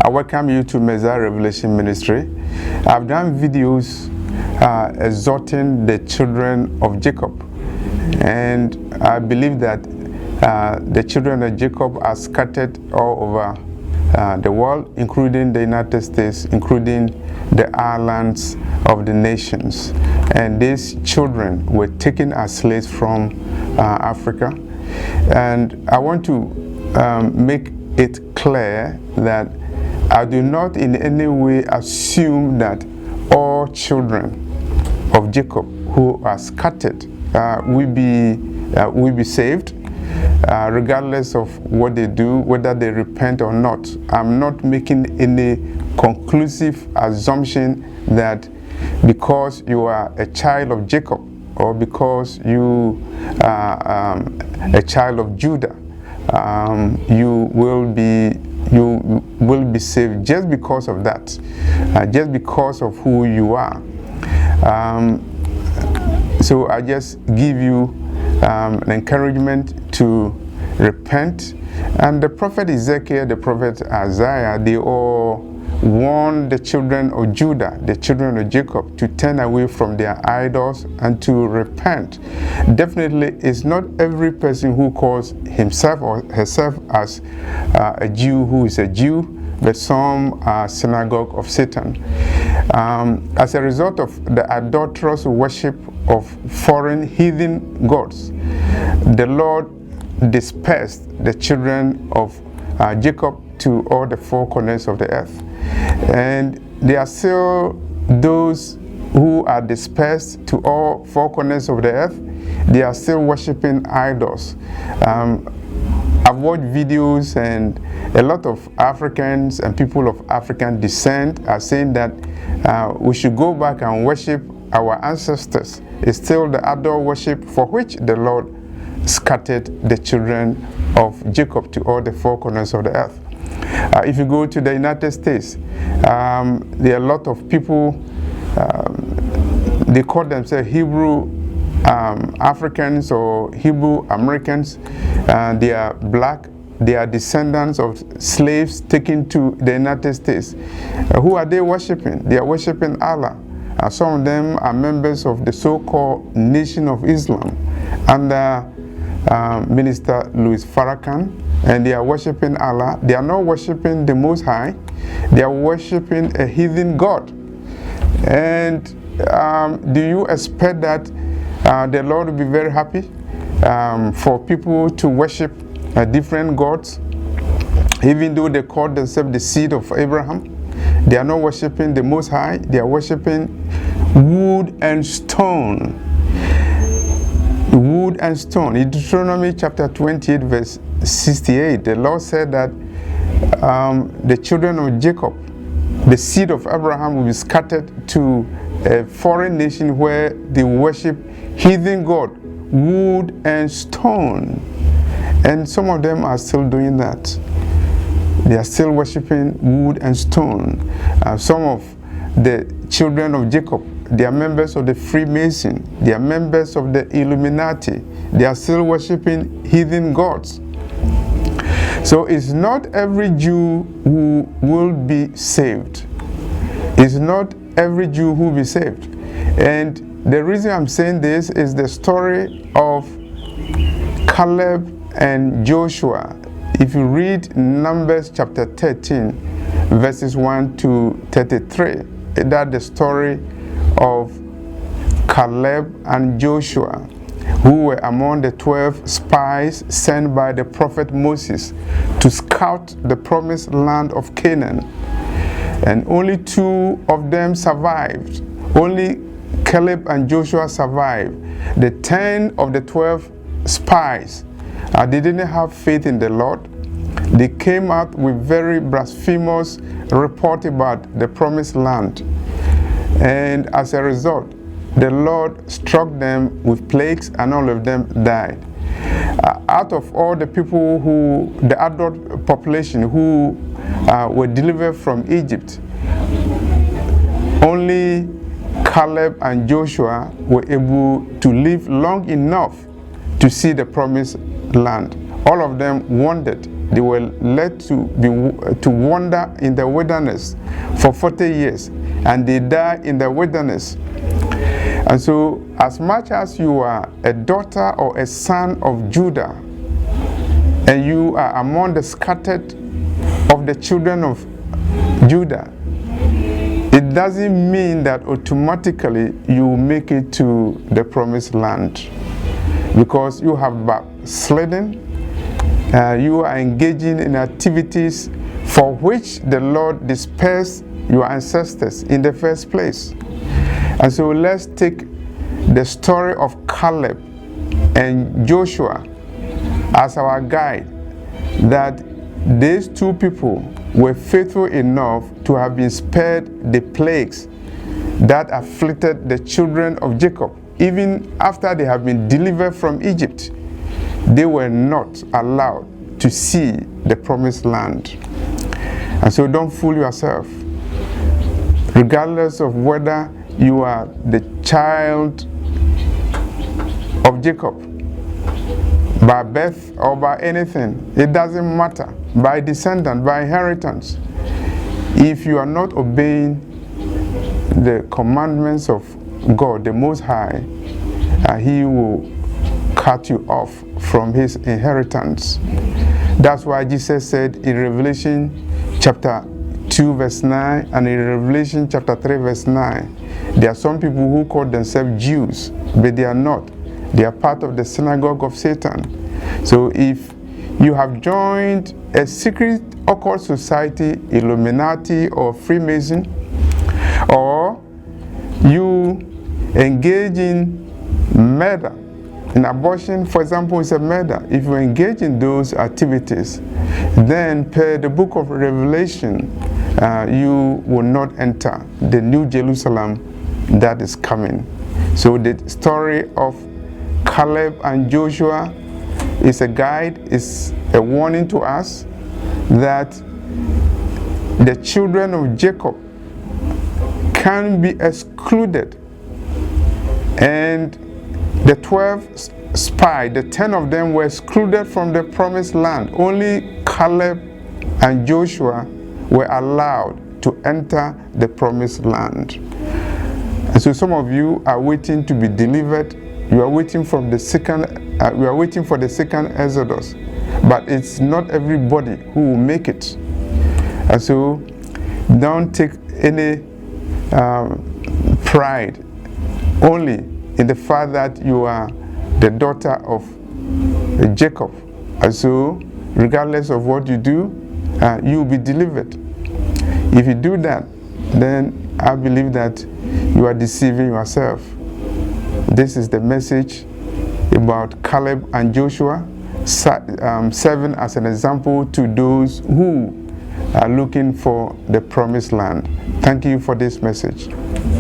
I welcome you to Messiah Revelation Ministry. I've done videos exhorting the children of Jacob, and I believe that the children of Jacob are scattered all over the world, including the United States, including the islands of the nations. And these children were taken as slaves from Africa. And I want to make it clear that I do not in any way assume that all children of Jacob who are scattered will be saved, regardless of what they do, whether they repent or not. I'm not making any conclusive assumption that because you are a child of Jacob or because you are a child of Judah, you will be saved just because of that, just because of who you are. So I just give you an encouragement to repent. And the prophet Ezekiel, the prophet Isaiah, they all warned the children of Judah, the children of Jacob, to turn away from their idols and to repent. Definitely, it's not every person who calls himself or herself as a Jew who is a Jew, but some are synagogue of Satan. As a result of the adulterous worship of foreign heathen gods, the Lord dispersed the children of Jacob to all the four corners of the earth. And there are still those who are dispersed to all four corners of the earth. They are still worshiping idols. I've watched videos, and a lot of Africans and people of African descent are saying that we should go back and worship our ancestors. It's still the idol worship for which the Lord scattered the children of Jacob to all the four corners of the earth. If you go to the United States, there are a lot of people, they call themselves Hebrew Africans or Hebrew Americans. They are black. They are descendants of slaves taken to the United States. Who are they worshiping? They are worshiping Allah. Some of them are members of the so-called Nation of Islam under Minister Louis Farrakhan, and they are worshiping Allah. They are not worshiping the Most High. They are worshiping a heathen god. And do you expect that the Lord will be very happy for people to worship different gods, even though they call themselves the seed of Abraham? They are not worshiping the Most High. They are worshiping wood and stone. Wood and stone. In Deuteronomy chapter 28 verse 68, the Lord said that the children of Jacob, the seed of Abraham, will be scattered to a foreign nation where they worship heathen god, wood and stone. And some of them are still doing that. They are still worshiping wood and stone. Some of the children of Jacob, they are members of the Freemason. They are members of the Illuminati. They are still worshiping heathen gods. So it's not every Jew who will be saved. It's not every Jew who will be saved. And the reason I'm saying this is the story of Caleb and Joshua. If you read Numbers chapter 13, verses 1 to 33, that's the story of Caleb and Joshua, who were among the 12 spies sent by the prophet Moses to scout the promised land of Canaan. And only 2 of them survived. Only Caleb and Joshua survived. The 10 of the 12 spies, they didn't have faith in the Lord. They came out with very blasphemous report about the promised land. And as a result, the Lord struck them with plagues, and all of them died. Out of all the people the adult population who were delivered from Egypt, only Caleb and Joshua were able to live long enough to see the promised land. All of them wandered they were led to wander in the wilderness for 40 years, and they died in the wilderness. And so, as much as you are a daughter or a son of Judah, and you are among the scattered of the children of Judah, it doesn't mean that automatically you will make it to the promised land, because you have backslidden. You are engaging in activities for which the Lord dispersed your ancestors in the first place. And so let's take the story of Caleb and Joshua as our guide, that these two people were faithful enough to have been spared the plagues that afflicted the children of Jacob. Even after they have been delivered from Egypt, they were not allowed to see the promised land. And so don't fool yourself. Regardless of whether you are the child of Jacob by birth or by anything, it doesn't matter, by descendant, by inheritance. If you are not obeying the commandments of God, the Most High, He will cut you off from His inheritance. That's why Jesus said in Revelation chapter 2 verse 9 and in Revelation chapter 3 verse 9, there are some people who call themselves Jews, but they are not. They are part of the synagogue of Satan. So if you have joined a secret occult society, Illuminati or Freemason, or you engage in murder, in abortion, for example, is a murder. If you engage in those activities, then per the book of Revelation, you will not enter the New Jerusalem that is coming. So the story of Caleb and Joshua is a guide, is a warning to us that the children of Jacob can be excluded. And the 12 spies, the 10 of them were excluded from the promised land. Only Caleb and Joshua were allowed to enter the promised land. And so some of you are waiting to be delivered. You are waiting from the second. We are waiting for the second Exodus, but it's not everybody who will make it. And so, don't take any pride only in the fact that you are the daughter of Jacob. And so, regardless of what you do, you will be delivered. If you do that, then I believe that you are deceiving yourself. This is the message about Caleb and Joshua, serving as an example to those who are looking for the promised land. Thank you for this message.